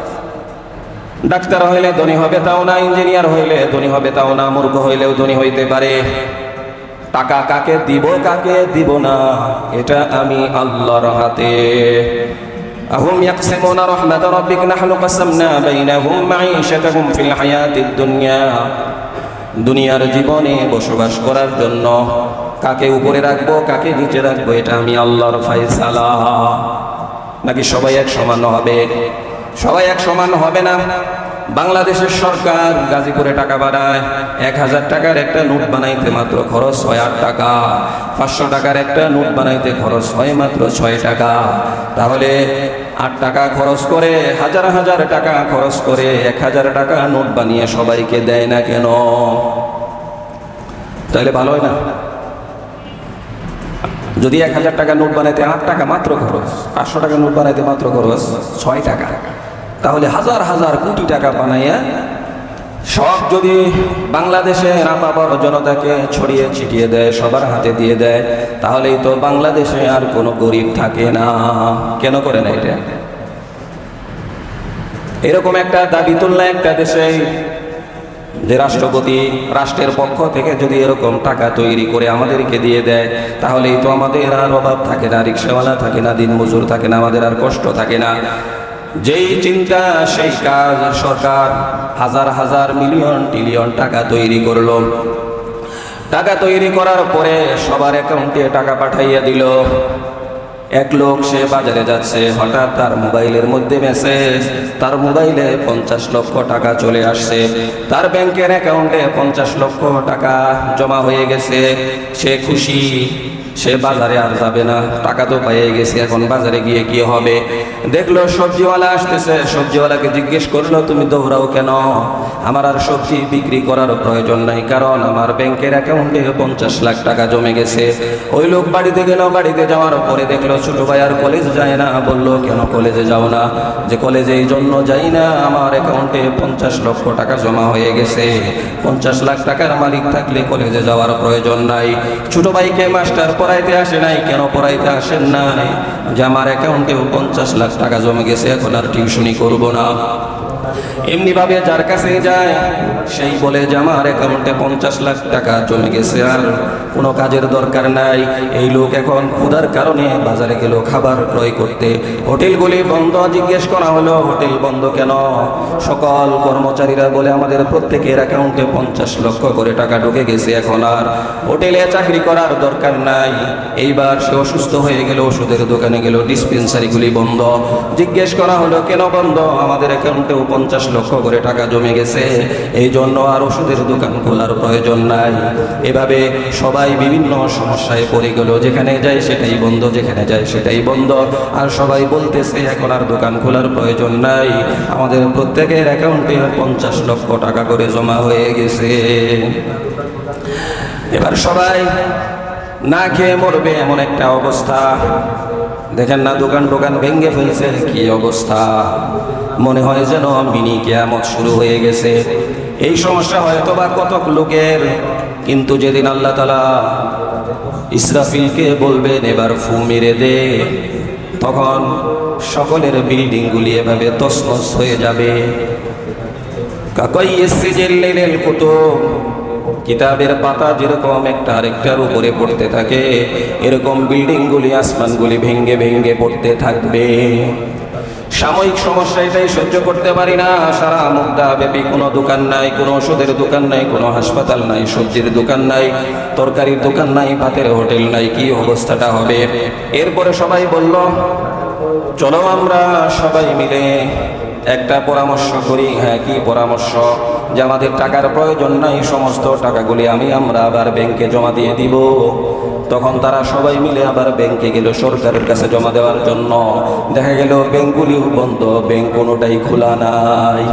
ডাক্তার হইলে ধনী হবে তাও না, ইঞ্জিনিয়ার হইলে ধনী হবে তাও না, মূর্খ হইলেও ধনী হইতে পারে। টাকা কাকে দিব কাকে দিব না এটা আমি আল্লাহর হাতে। আহুম ইয়াকসিমুনা রাহমাত রাব্বিক নাহনু কাসামনা বাইনাহুম মাঈশাতাহুম ফিল হায়াতিদ দুনিয়া। দুনিয়ার জীবনে বসবাস করার জন্য কাকে উপরে রাখবো কাকে নিচে রাখবো এটা আমি আল্লাহর ফয়সালা। নাকি সবাই এক সমান হবে? সবাই এক সমান হবে না। বাংলাদেশের সরকার গাজীপুরে টাকা বাড়ায়। 1000 টাকার একটা নোট বানাইতে মাত্র খরচ হয় 8 টাকা। 500 টাকার একটা নোট বানাইতে খরচ হয় মাত্র 6 টাকা। তাহলে 8 টাকা খরচ করে হাজার হাজার টাকা খরচ করে 1000 টাকা নোট বানিয়ে সবাইকে দেয় না কেন? তাহলে ভালো হয় না? যদি 1000 টাকা নোট বানাইতে 8 টাকা মাত্র খরচ, 500 টাকা নোট বানাইতে মাত্র খরচ 6 টাকা, তাহলে হাজার হাজার কোটি টাকা বানাইয়া সব যদি বাংলাদেশে রাপাবর জনতাকে ছড়িয়ে ছিটিয়ে দেয়, সবার হাতে দিয়ে দেয়, তাহলেই তো বাংলাদেশে আর কোনো গরিব থাকে না। কেন করে না এটা? এরকম একটা দাবি তুলনা একটা দেশে, যে রাষ্ট্রপতি রাষ্ট্রের পক্ষ থেকে যদি এরকম টাকা তৈরি করে আমাদেরকে দিয়ে দেয়, তাহলেই তো আমাদের আর অভাব থাকে না, রিক্সাওয়ালা থাকে না, দিনমজুর থাকে না, আমাদের আর কষ্ট থাকে না। যেই চিন্তা সেই কাজ সরকার হাজার হাজার মিলিয়ন ট্রিলিয়ন টাকা তৈরি করলো। টাকা তৈরি করার পরে সবার অ্যাকাউন্টে টাকা পাঠাইয়া দিল। এক লোক সে বাজারে যাচ্ছে, হঠাৎ তার মোবাইলের মধ্যে মেসেজ, তার মোবাইলে 50 লক্ষ টাকা চলে আসছে, তার ব্যাংকের অ্যাকাউন্টে 50 লক্ষ টাকা জমা হয়ে গেছে। সে খুশি, সে বাজারে আর যাবে না, টাকা তো পেয়ে গেছে, এখন বাজারে গিয়ে কি হবে? দেখলো সবজিওয়ালা আসতেছে, সবজিওয়ালাকে জিজ্ঞেস করলো তুমি দৌড়াও কেন? আমার আর সবজি বিক্রি করার প্রয়োজন নাই, কারণ আমার ব্যাংকের অ্যাকাউন্টে 50 লাখ টাকা জমে গেছে। ওই লোক বাড়িতে গেল, বাড়িতে যাওয়ার পরে দেখলো ছোট ভাই আর কলেজ যায় না। বললো কেন কলেজে যাও না? যে কলেজে এই জন্য যাই না, আমার অ্যাকাউন্টে 50 লক্ষ টাকা জমা হয়ে গেছে। 50 লাখ টাকার মালিক থাকলে কলেজে যাওয়ার প্রয়োজন নাই। ছোট ভাইকে মাস্টার পড়াইতে আসে নাই, কেন পড়াইতে আসেন নাই? যে আমার অ্যাকাউন্টেও 50 লাখ টাকা জমে গেছে, এখন আর টিউশনি করবো না। এমনি ভাবে যার কাছে যায় সেই বলে যে আমার অ্যাকাউন্টে 50 লাখ টাকা জমে গেছে, আর কোনো কাজের দরকার নাই। এই লোক এখন ক্ষুধার কারণে বাজারে গেল খাবার ক্রয় করতে। হোটেলগুলি বন্ধ, জিজ্ঞেস করা হলো হোটেল বন্ধ কেন? সকল কর্মচারীরা বলে আমাদের প্রত্যেকের অ্যাকাউন্টে 50 লক্ষ করে টাকা ঢুকে গেছে, এখন আর হোটেলে চাকরি করার দরকার নাই। এইবার সে অসুস্থ হয়ে গেল, ওষুধের দোকানে গেল, ডিসপেন্সারিগুলি বন্ধ। জিজ্ঞেস করা হলো কেন বন্ধ? আমাদের অ্যাকাউন্টেও 50 লক্ষ করে টাকা জমে গেছে, এই জন্য আর ওষুধের দোকান খোলার প্রয়োজন নাই। এভাবে সবাই সবাই বিভিন্ন সমস্যায় পড়ে গেল, যেখানে যায় সেটাই বন্ধ, যেখানে যায় সেটাই বন্ধ। আর সবাই বলতেছে এখন আর দোকান খোলার প্রয়োজন নাই, আমাদের প্রত্যেকের অ্যাকাউন্টে 50 লক্ষ টাকা করে জমা হয়ে গেছে। এবার সবাই না খেয়ে মরবে এমন একটা অবস্থা। দেখেন না, দোকান টোকান ভেঙে ফেলছে, কি অবস্থা! মনে হয় যেন মিনি কিয়ামত শুরু হয়ে গেছে। এই সমস্যা হয়তো বা কতক লোকের, কিন্তু যেদিন আল্লাহ তাআলা ইসরাফিলকে বলবেন এবার ফু মেরে দে, তখন সকলের বিল্ডিংগুলি এভাবে তছনছ হয়ে যাবে। কাকাই সিজিল লিল কুতুব, কিতাবের পাতা যেরকম একটা আরেকটার উপরে পড়তে থাকে, এরকম বিল্ডিংগুলি আসমানগুলি ভেঙ্গে ভেঙ্গে পড়তে থাকবে। সাময়িক সমস্যা এটাই সহ্য করতে পারি না। সারা মুগদা ব্যাপী কোনো দোকান নাই, কোনো ওষুধের দোকান নাই, কোনো হাসপাতাল নাই, সবজির দোকান নাই, তরকারির দোকান নাই, ভাতের হোটেল নাই, কি অবস্থাটা হবে? এরপরে সবাই বলল চলো আমরা সবাই মিলে একটা পরামর্শ করি। হ্যাঁ, কি পরামর্শ? যে আমাদের টাকার প্রয়োজন নাই, সমস্ত টাকাগুলি আমরা আবার ব্যাংকে জমা দিয়ে দিব। তখন তারা সবাই মিলে আবার ব্যাংকে গেল সরকারের কাছে জমা দেওয়ার জন্য। দেখা গেল ব্যাংকগুলিও বন্ধ, ব্যাংক কোনোটাই খোলা নাই।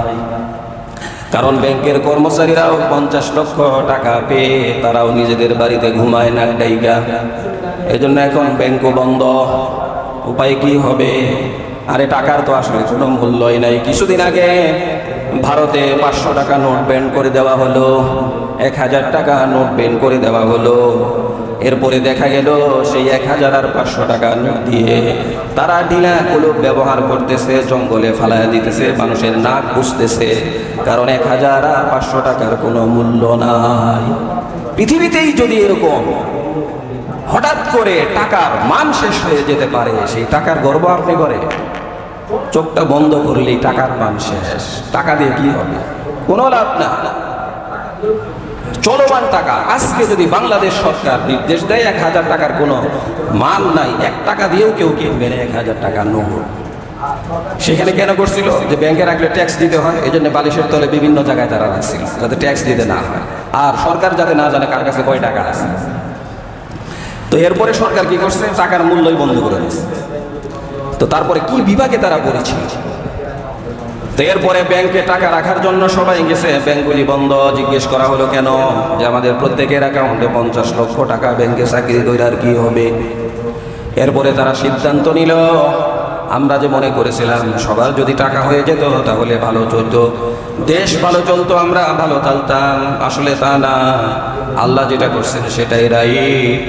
কারণ ব্যাংকের কর্মচারীরাও 50 লক্ষ টাকা পেয়ে তারাও নিজেদের বাড়িতে ঘুমায় না ডাইগা, এজন্য এখন ব্যাংকও বন্ধ। উপায় কি হবে? আরে টাকার তো আসলে কোনো মূল্যই নাই। কিছুদিন আগে ভারতে 500 টাকা নোট ব্যান করে দেওয়া হলো, 1000 টাকা নোট ব্যান করে দেওয়া হলো। এরপরে দেখা গেল সেই 1000 আর 500 টাকা নোট দিয়ে তারা ঢিলা কলুপ ব্যবহার করতেছে, জঙ্গলে ফালাইয়া দিতেছে, মানুষের নাক বুঝতেছে। কারণ 1000 আর 500 টাকার কোনো মূল্য নাই। পৃথিবীতেই যদি এরকম হঠাৎ করে টাকার মান শেষ হয়ে যেতে পারে, সেই টাকার গর্ব আপনি করে? চোখটা বন্ধ করলেই টাকার মান শেষ। টাকা দিয়ে কি হবে? কোনো লাভ না। চলমান টাকা আজকে যদি বাংলাদেশ সরকার নির্দেশ দেয় 1000 টাকার কোনো মান নাই, 1 টাকা দিয়েও কেউ কিনবে না 1000 টাকা নোট। সেখানে কেন করছিল? যে ব্যাংকে রাখলে ট্যাক্স দিতে হয়, এই জন্য বালিশের তলে বিভিন্ন জায়গায় তারা রাখছিল যাতে ট্যাক্স দিতে না হয়, আর সরকার যাতে না জানে কার কাছে কয় টাকা আছে। তো এরপরে সরকার কি করছে? টাকার মূল্যই বন্ধ করে দিচ্ছে। তো তারপরে কি বিভাগে তারা পড়েছিল? তো এরপরে ব্যাংকে টাকা রাখার জন্য সবাই গেছে, ব্যাংকগুলি বন্ধ। জিজ্ঞেস করা হলো কেন? যে আমাদের প্রত্যেকের অ্যাকাউন্টে 50 লক্ষ টাকা, ব্যাংকে চাকরি করে আর কি হবে? এরপরে তারা সিদ্ধান্ত নিল, আমরা যে মনে করেছিলাম সবার যদি টাকা হয়ে যেত তাহলে ভালো চলতো, দেশ ভালো চলতো, আমরা ভালো চলতাম, আসলে তা না। আল্লাহ যেটা করছেন সেটাই রাইট।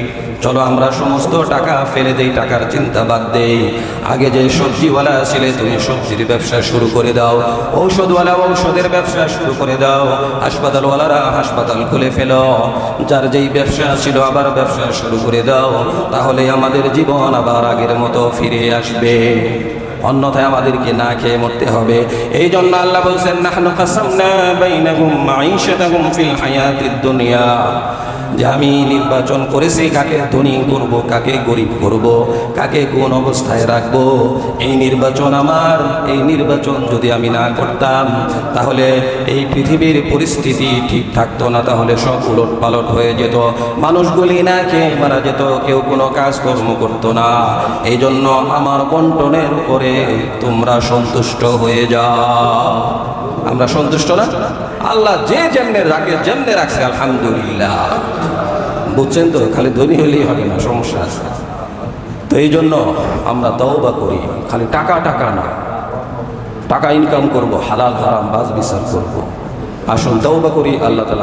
চলো আমরা সমস্ত টাকা ফেলে দেই, টাকার চিন্তা বাদ দেই। আগে যে সবজিওয়ালা ছিলে তুমি সবজির ব্যবসা শুরু করে দাও, ঔষধওয়ালা ঔষধের ব্যবসা শুরু করে দাও, হাসপাতালওয়ালারা হাসপাতাল খুলে ফেলো, যার যেই ব্যবসা ছিল আবার ব্যবসা শুরু করে দাও। তাহলে আমাদের জীবন আবার আগের মতো ফিরে আসবে, অন্যথায় আমাদেরকে না খেয়ে মরতে হবে। এই জন্য আল্লাহ বলছেন নাহনু কাসামনা বাইনাহুম মাঈশাতাহুম ফিল হায়াতিদ দুনিয়া, যে আমি নির্বাচন করেছি কাকে ধনী করব, কাকে গরিব করব, কাকে কোন অবস্থায় রাখবো। এই নির্বাচন আমার। এই নির্বাচন যদি আমি না করতাম তাহলে এই পৃথিবীর পরিস্থিতি ঠিক থাকতো না, তাহলে সব উলট পালট হয়ে যেত, মানুষগুলি না খেয়ে মারা যেত, কেউ কোনো কাজকর্ম করতো না। এই জন্য আমার বন্টনের উপরে তোমরা সন্তুষ্ট হয়ে যাও। আমরা সন্তুষ্ট না? আল্লাহ যে যেমনে রাখে, যেমনে রাখছে আলহামদুলিল্লাহ। বুঝছেন তো? খালি ধনী হলেই হবে না, সমস্যা আছে। তো এই জন্য আমরা তওবা করি, খালি টাকা টাকা না, টাকা ইনকাম করব, হালাল হারাম বাজ বিচার করব। আসুন তওবা করি, আল্লাহ তাআলা